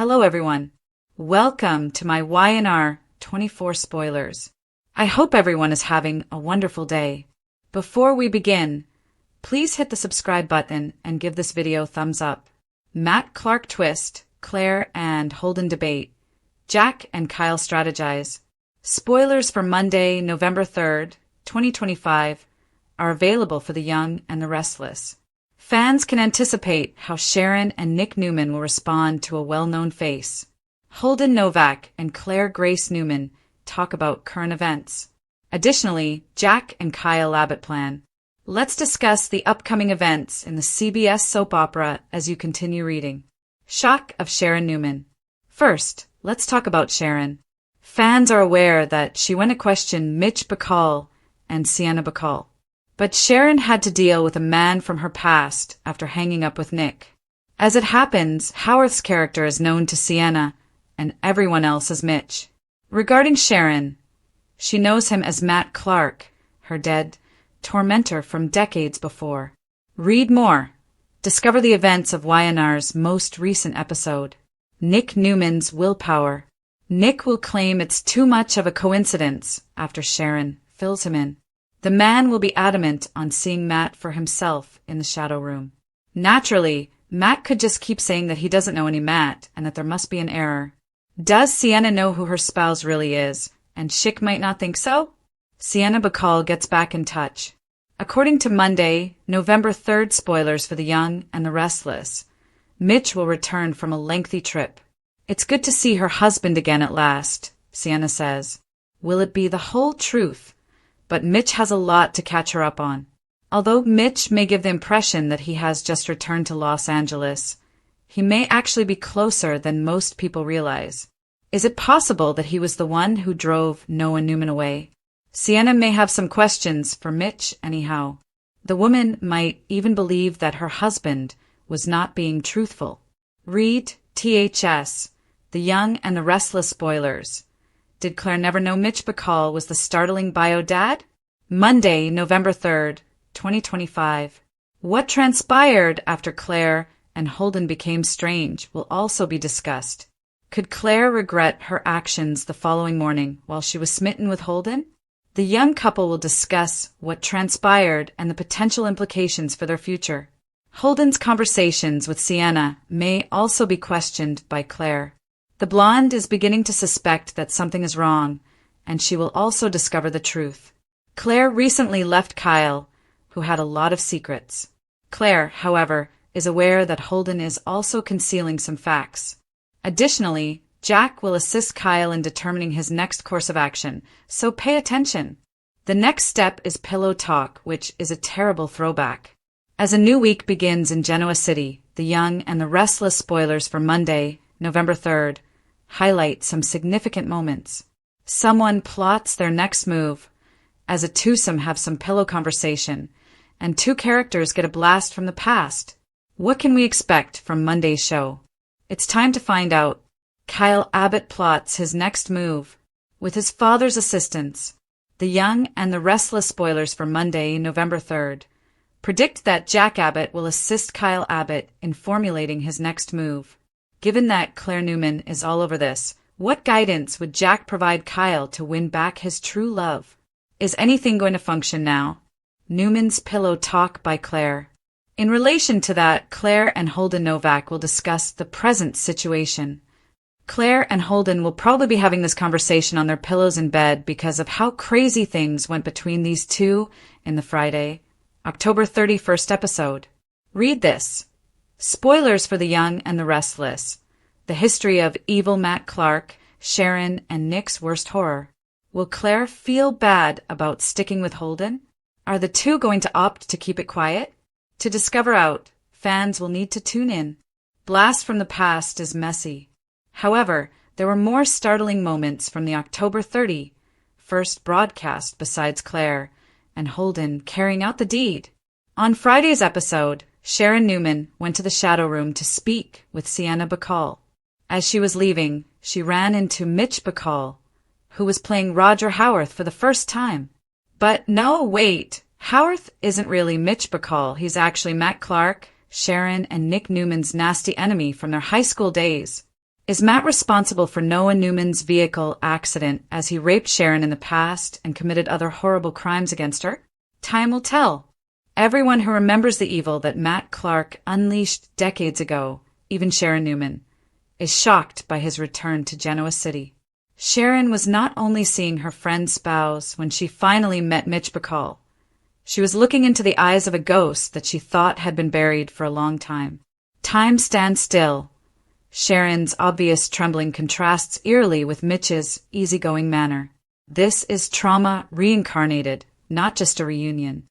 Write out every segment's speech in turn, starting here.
Hello everyone. Welcome to my Y&R 24 spoilers. I hope everyone is having a wonderful day. Before we begin, please hit the subscribe button and give this video a thumbs up. Matt Clark twist, Claire and Holden debate, Jack and Kyle strategize. Spoilers for Monday, November 3rd, 2025 are available for the young and the restless. Fans can anticipate how Sharon and Nick Newman will respond to a well-known face. Holden Novak and Claire Grace Newman talk about current events. Additionally, Jack and Kyle Abbott plan. Let's discuss the upcoming events in the CBS soap opera as you continue reading. Shock of Sharon Newman. First, let's talk about Sharon. Fans are aware that she went to question Mitch Bacall and Sienna Bacall. But Sharon had to deal with a man from her past after hanging up with Nick. As it happens, Howarth's character is known to Sienna, and everyone else as Mitch. Regarding Sharon, she knows him as Matt Clark, her dead tormentor from decades before. Read more. Discover the events of Y&R's most recent episode. Nick Newman's willpower. Nick will claim it's too much of a coincidence after Sharon fills him in. The man will be adamant on seeing Matt for himself in the shadow room. Naturally, Matt could just keep saying that he doesn't know any Matt and that there must be an error. Does Sienna know who her spouse really is, and Schick might not think so? Sienna Bacall gets back in touch. According to Monday, November 3rd spoilers for the young and the restless, Mitch will return from a lengthy trip. It's good to see her husband again at last, Sienna says. Will it be the whole truth? But Mitch has a lot to catch her up on. Although Mitch may give the impression that he has just returned to Los Angeles, he may actually be closer than most people realize. Is it possible that he was the one who drove Noah Newman away? Sienna may have some questions for Mitch anyhow. The woman might even believe that her husband was not being truthful. Read THS, The Young and the Restless spoilers. Did Claire never know Mitch Bacall was the startling bio dad? Monday, November 3rd, 2025. What transpired after Claire and Holden became strange will also be discussed. Could Claire regret her actions the following morning while she was smitten with Holden? The young couple will discuss what transpired and the potential implications for their future. Holden's conversations with Sienna may also be questioned by Claire. The blonde is beginning to suspect that something is wrong, and she will also discover the truth. Claire recently left Kyle, who had a lot of secrets. Claire, however, is aware that Holden is also concealing some facts. Additionally, Jack will assist Kyle in determining his next course of action, so pay attention. The next step is Pillow Talk, which is a terrible throwback. As a new week begins in Genoa City, the young and the restless spoilers for Monday, November 3rd, highlight some significant moments. Someone plots their next move, as a twosome have some pillow conversation, and two characters get a blast from the past. What can we expect from Monday's show? It's time to find out. Kyle Abbott plots his next move with his father's assistance. The young and the restless spoilers for Monday, November 3rd, predict that Jack Abbott will assist Kyle Abbott in formulating his next move. Given that Claire Newman is all over this, what guidance would Jack provide Kyle to win back his true love? Is anything going to function now? Newman's Pillow Talk by Claire. In relation to that, Claire and Holden Novak will discuss the present situation. Claire and Holden will probably be having this conversation on their pillows in bed because of how crazy things went between these two in the Friday, October 31st episode. Read this. Spoilers for the young and the restless. The history of evil Matt Clark, Sharon, and Nick's worst horror. Will Claire feel bad about sticking with Holden? Are the two going to opt to keep it quiet? To discover out, fans will need to tune in. Blast from the past is messy. However, there were more startling moments from the October 31st broadcast besides Claire and Holden carrying out the deed. On Friday's episode, Sharon Newman went to the shadow room to speak with Sienna Bacall. As she was leaving, she ran into Mitch Bacall, who was playing Roger Howarth for the first time. But no, wait, Howarth isn't really Mitch Bacall. He's actually Matt Clark, Sharon, and Nick Newman's nasty enemy from their high school days. Is Matt responsible for Noah Newman's vehicle accident as he raped Sharon in the past and committed other horrible crimes against her? Time will tell. Everyone who remembers the evil that Matt Clark unleashed decades ago, even Sharon Newman, is shocked by his return to Genoa City. Sharon was not only seeing her friend's spouse when she finally met Mitch Bacall. She was looking into the eyes of a ghost that she thought had been buried for a long time. Time stands still. Sharon's obvious trembling contrasts eerily with Mitch's easygoing manner. This is trauma reincarnated, not just a reunion.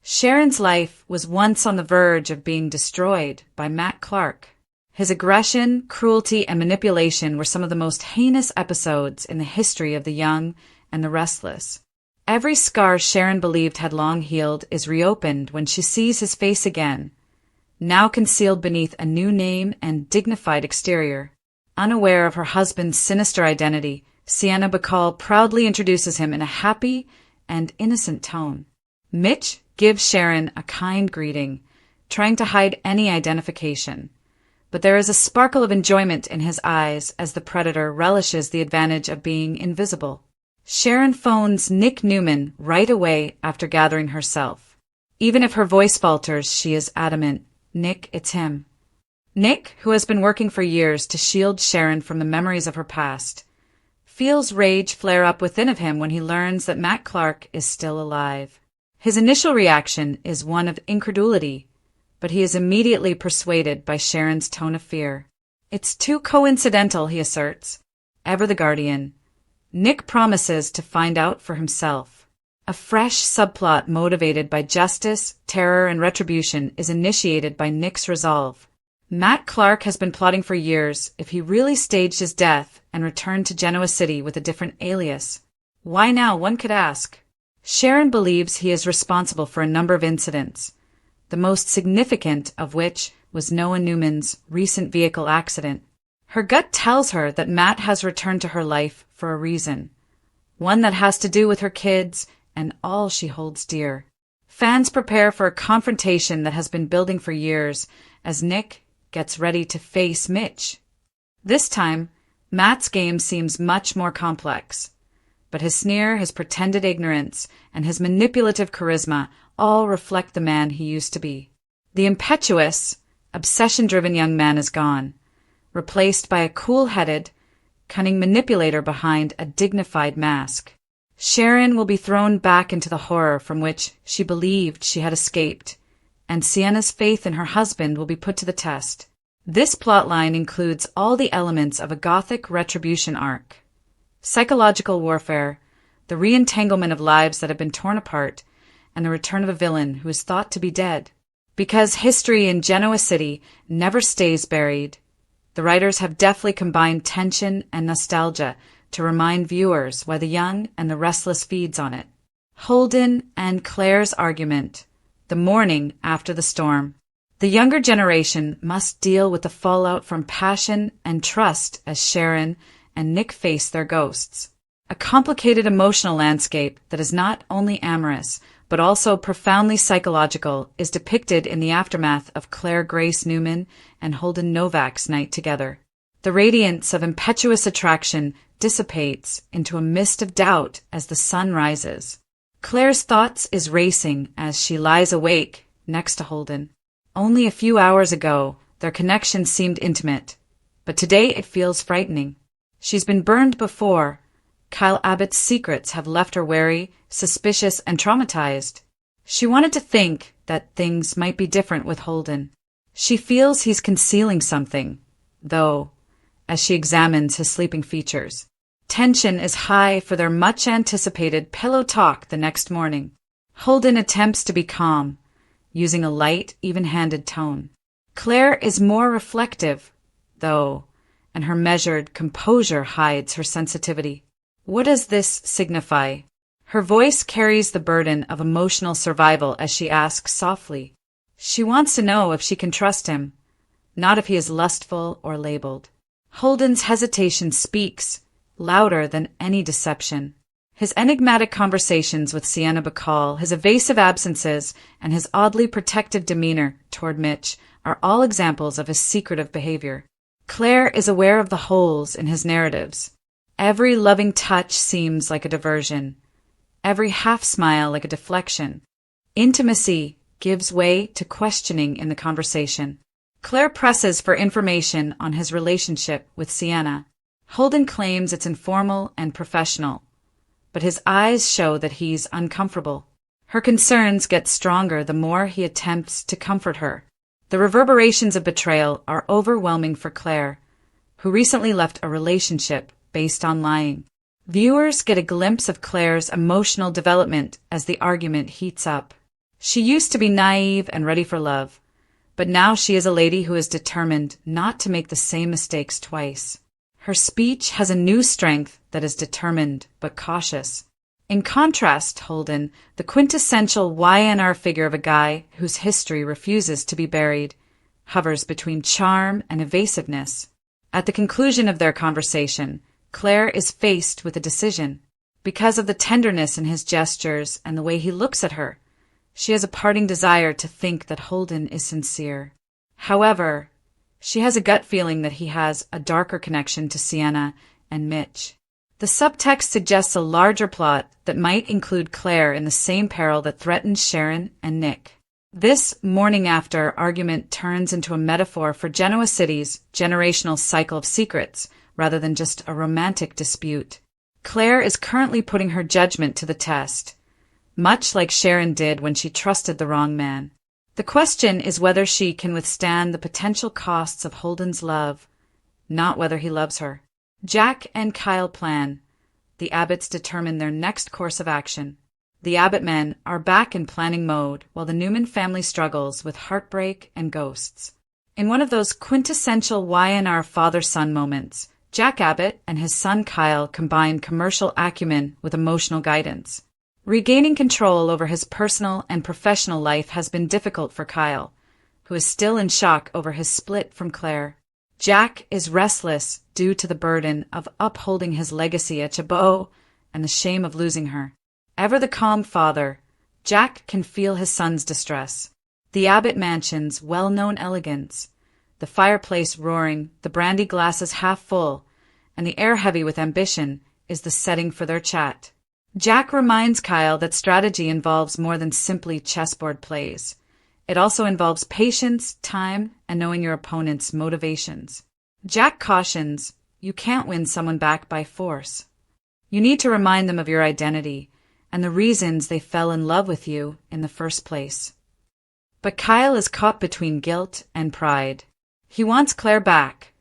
Sharon's life was once on the verge of being destroyed by Matt Clark. His aggression, cruelty, and manipulation were some of the most heinous episodes in the history of the young and the restless. Every scar Sharon believed had long healed is reopened when she sees his face again, now concealed beneath a new name and dignified exterior. Unaware of her husband's sinister identity, Sienna Bacall proudly introduces him in a happy and innocent tone. Mitch gives Sharon a kind greeting, trying to hide any identification. But there is a sparkle of enjoyment in his eyes as the predator relishes the advantage of being invisible. Sharon phones Nick Newman right away after gathering herself. Even if her voice falters, she is adamant. Nick, it's him. Nick, who has been working for years to shield Sharon from the memories of her past, feels rage flare up within of him when he learns that Matt Clark is still alive. His initial reaction is one of incredulity, but he is immediately persuaded by Sharon's tone of fear. It's too coincidental, he asserts. Ever the guardian, Nick promises to find out for himself. A fresh subplot motivated by justice, terror, and retribution is initiated by Nick's resolve. Matt Clark has been plotting for years if he really staged his death and returned to Genoa City with a different alias. Why now, one could ask. Sharon believes he is responsible for a number of incidents, the most significant of which was Noah Newman's recent vehicle accident. Her gut tells her that Matt has returned to her life for a reason, one that has to do with her kids and all she holds dear. Fans prepare for a confrontation that has been building for years as Nick gets ready to face Mitch. This time, Matt's game seems much more complex, but his sneer, his pretended ignorance, and his manipulative charisma all reflect the man he used to be. The impetuous, obsession-driven young man is gone, replaced by a cool-headed, cunning manipulator behind a dignified mask. Sharon will be thrown back into the horror from which she believed she had escaped, and Sienna's faith in her husband will be put to the test. This plotline includes all the elements of a gothic retribution arc. Psychological warfare, the re-entanglement of lives that have been torn apart, and the return of a villain who is thought to be dead. Because history in Genoa City never stays buried, the writers have deftly combined tension and nostalgia to remind viewers why the young and the restless feeds on it. Holden and Claire's argument, the morning after the storm. The younger generation must deal with the fallout from passion and trust as Sharon and Nick face their ghosts. A complicated emotional landscape that is not only amorous, but also profoundly psychological, is depicted in the aftermath of Claire Grace Newman and Holden Novak's night together. The radiance of impetuous attraction dissipates into a mist of doubt as the sun rises. Claire's thoughts is racing as she lies awake next to Holden. Only a few hours ago, their connection seemed intimate, but today it feels frightening. She's been burned before. Kyle Abbott's secrets have left her wary, suspicious, and traumatized. She wanted to think that things might be different with Holden. She feels he's concealing something, though, as she examines his sleeping features. Tension is high for their much-anticipated pillow talk the next morning. Holden attempts to be calm, using a light, even-handed tone. Claire is more reflective, though, and her measured composure hides her sensitivity. What does this signify? Her voice carries the burden of emotional survival as she asks softly. She wants to know if she can trust him, not if he is lustful or labeled. Holden's hesitation speaks, louder than any deception. His enigmatic conversations with Sienna Bacall, his evasive absences, and his oddly protective demeanor toward Mitch are all examples of his secretive behavior. Claire is aware of the holes in his narratives. Every loving touch seems like a diversion, every half-smile like a deflection. Intimacy gives way to questioning in the conversation. Claire presses for information on his relationship with Sienna. Holden claims it's informal and professional, but his eyes show that he's uncomfortable. Her concerns get stronger the more he attempts to comfort her. The reverberations of betrayal are overwhelming for Claire, who recently left a relationship based on lying. Viewers get a glimpse of Claire's emotional development as the argument heats up. She used to be naive and ready for love, but now she is a lady who is determined not to make the same mistakes twice. Her speech has a new strength that is determined but cautious. In contrast, Holden, the quintessential YNR figure of a guy whose history refuses to be buried, hovers between charm and evasiveness. At the conclusion of their conversation, Claire is faced with a decision. Because of the tenderness in his gestures and the way he looks at her, she has a parting desire to think that Holden is sincere. However, she has a gut feeling that he has a darker connection to Sienna and Mitch. The subtext suggests a larger plot that might include Claire in the same peril that threatens Sharon and Nick. This morning after argument turns into a metaphor for Genoa City's generational cycle of secrets, rather than just a romantic dispute. Claire is currently putting her judgment to the test, much like Sharon did when she trusted the wrong man. The question is whether she can withstand the potential costs of Holden's love, not whether he loves her. Jack and Kyle plan. The Abbotts determine their next course of action. The Abbott men are back in planning mode while the Newman family struggles with heartbreak and ghosts. In one of those quintessential YNR father-son moments, Jack Abbott and his son Kyle combine commercial acumen with emotional guidance. Regaining control over his personal and professional life has been difficult for Kyle, who is still in shock over his split from Claire. Jack is restless due to the burden of upholding his legacy at Chabot and the shame of losing her. Ever the calm father, Jack can feel his son's distress. The Abbott mansion's well-known elegance, the fireplace roaring, the brandy glasses half full, and the air heavy with ambition, is the setting for their chat. Jack reminds Kyle that strategy involves more than simply chessboard plays. It also involves patience, time, and knowing your opponent's motivations. Jack cautions, you can't win someone back by force. You need to remind them of your identity and the reasons they fell in love with you in the first place. But Kyle is caught between guilt and pride. He wants Claire back,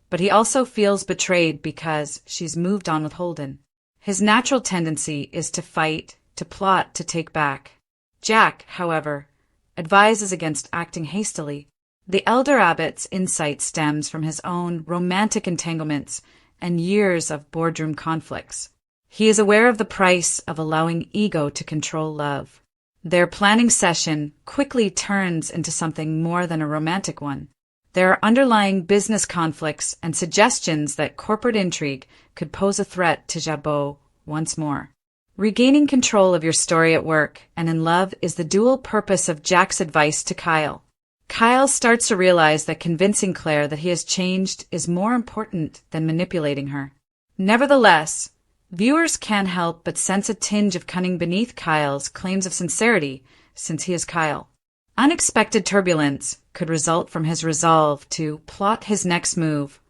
but he also feels betrayed because she's moved on with Holden. His natural tendency is to fight, to plot, to take back. Jack, however, advises against acting hastily. The elder Abbott's insight stems from his own romantic entanglements and years of boardroom conflicts. He is aware of the price of allowing ego to control love. Their planning session quickly turns into something more than a romantic one. There are underlying business conflicts and suggestions that corporate intrigue could pose a threat to Jabot once more. Regaining control of your story at work and in love is the dual purpose of Jack's advice to Kyle. Kyle starts to realize that convincing Claire that he has changed is more important than manipulating her. Nevertheless, viewers can't help but sense a tinge of cunning beneath Kyle's claims of sincerity, since he is Kyle. Unexpected turbulence could result from his resolve to plot his next move,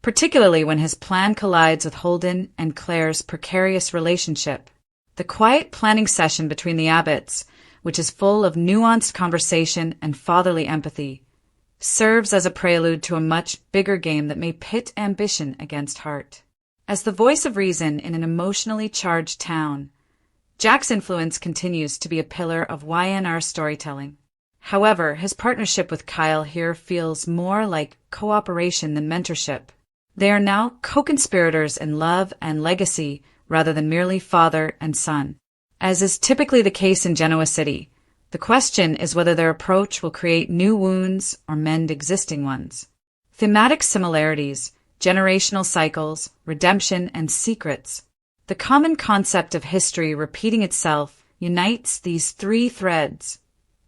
particularly when his plan collides with Holden and Claire's precarious relationship. The quiet planning session between the Abbotts, which is full of nuanced conversation and fatherly empathy, serves as a prelude to a much bigger game that may pit ambition against heart. As the voice of reason in an emotionally charged town, Jack's influence continues to be a pillar of YNR storytelling. However, his partnership with Kyle here feels more like cooperation than mentorship. They are now co-conspirators in love and legacy rather than merely father and son. As is typically the case in Genoa City, the question is whether their approach will create new wounds or mend existing ones. Thematic similarities, generational cycles, redemption, and secrets. The common concept of history repeating itself unites these three threads: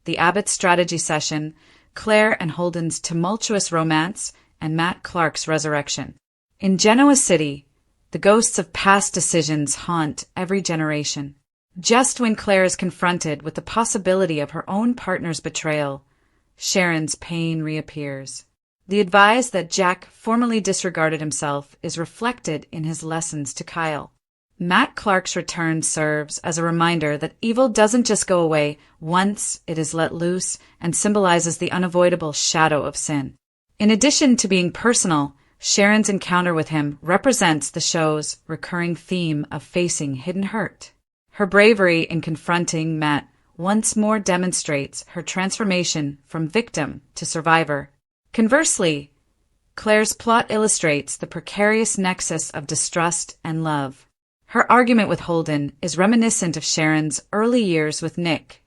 the Abbott strategy session, Claire and Holden's tumultuous romance, and Matt Clark's resurrection. In Genoa City, the ghosts of past decisions haunt every generation. Just when Claire is confronted with the possibility of her own partner's betrayal, Sharon's pain reappears. The advice that Jack formerly disregarded himself is reflected in his lessons to Kyle. Matt Clark's return serves as a reminder that evil doesn't just go away once it is let loose, and symbolizes the unavoidable shadow of sin. In addition to being personal, Sharon's encounter with him represents the show's recurring theme of facing hidden hurt. Her bravery in confronting Matt once more demonstrates her transformation from victim to survivor. Conversely, Claire's plot illustrates the precarious nexus of distrust and love. Her argument with Holden is reminiscent of Sharon's early years with Nick,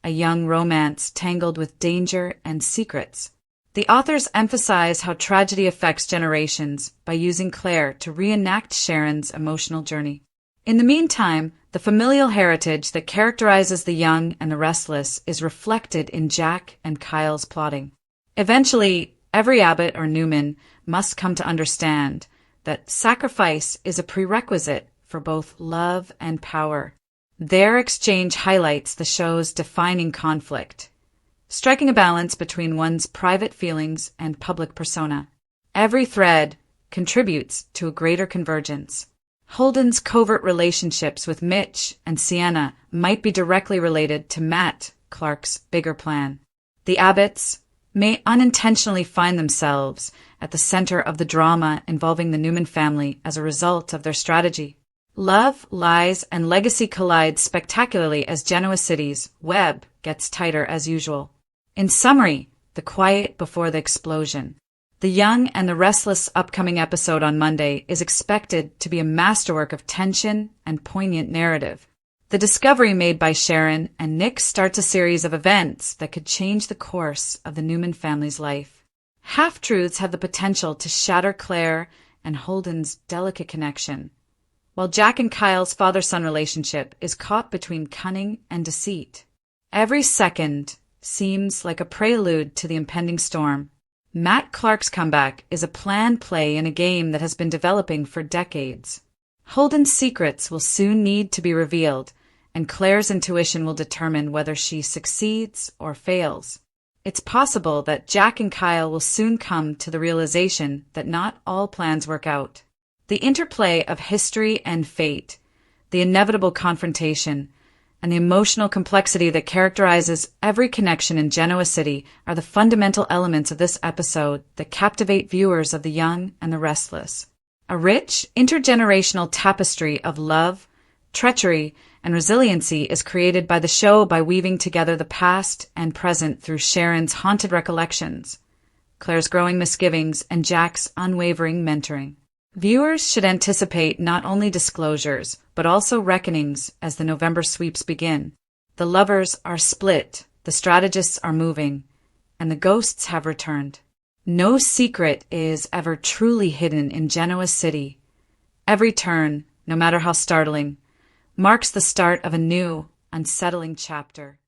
a young romance tangled with danger and secrets. The authors emphasize how tragedy affects generations by using Claire to reenact Sharon's emotional journey. In the meantime, the familial heritage that characterizes the young and the restless is reflected in Jack and Kyle's plotting. Eventually, every Abbott or Newman must come to understand that sacrifice is a prerequisite for both love and power. Their exchange highlights the show's defining conflict, striking a balance between one's private feelings and public persona. Every thread contributes to a greater convergence. Holden's covert relationships with Mitch and Sienna might be directly related to Matt Clark's bigger plan. The Abbotts may unintentionally find themselves at the center of the drama involving the Newman family as a result of their strategy. Love, lies, and legacy collide spectacularly as Genoa City's web gets tighter as usual. In summary, the quiet before the explosion. The Young and the Restless upcoming episode on Monday is expected to be a masterwork of tension and poignant narrative. The discovery made by Sharon and Nick starts a series of events that could change the course of the Newman family's life. Half-truths have the potential to shatter Claire and Holden's delicate connection, while Jack and Kyle's father-son relationship is caught between cunning and deceit. Every second seems like a prelude to the impending storm. Matt Clark's comeback is a planned play in a game that has been developing for decades. Holden's secrets will soon need to be revealed, and Claire's intuition will determine whether she succeeds or fails. It's possible that Jack and Kyle will soon come to the realization that not all plans work out. The interplay of history and fate, the inevitable confrontation, and the emotional complexity that characterizes every connection in Genoa City are the fundamental elements of this episode that captivate viewers of The Young and the Restless. A rich, intergenerational tapestry of love, treachery, and resiliency is created by the show by weaving together the past and present through Sharon's haunted recollections, Claire's growing misgivings, and Jack's unwavering mentoring. Viewers should anticipate not only disclosures, but also reckonings as the November sweeps begin. The lovers are split, the strategists are moving, and the ghosts have returned. No secret is ever truly hidden in Genoa City. Every turn, no matter how startling, marks the start of a new, unsettling chapter.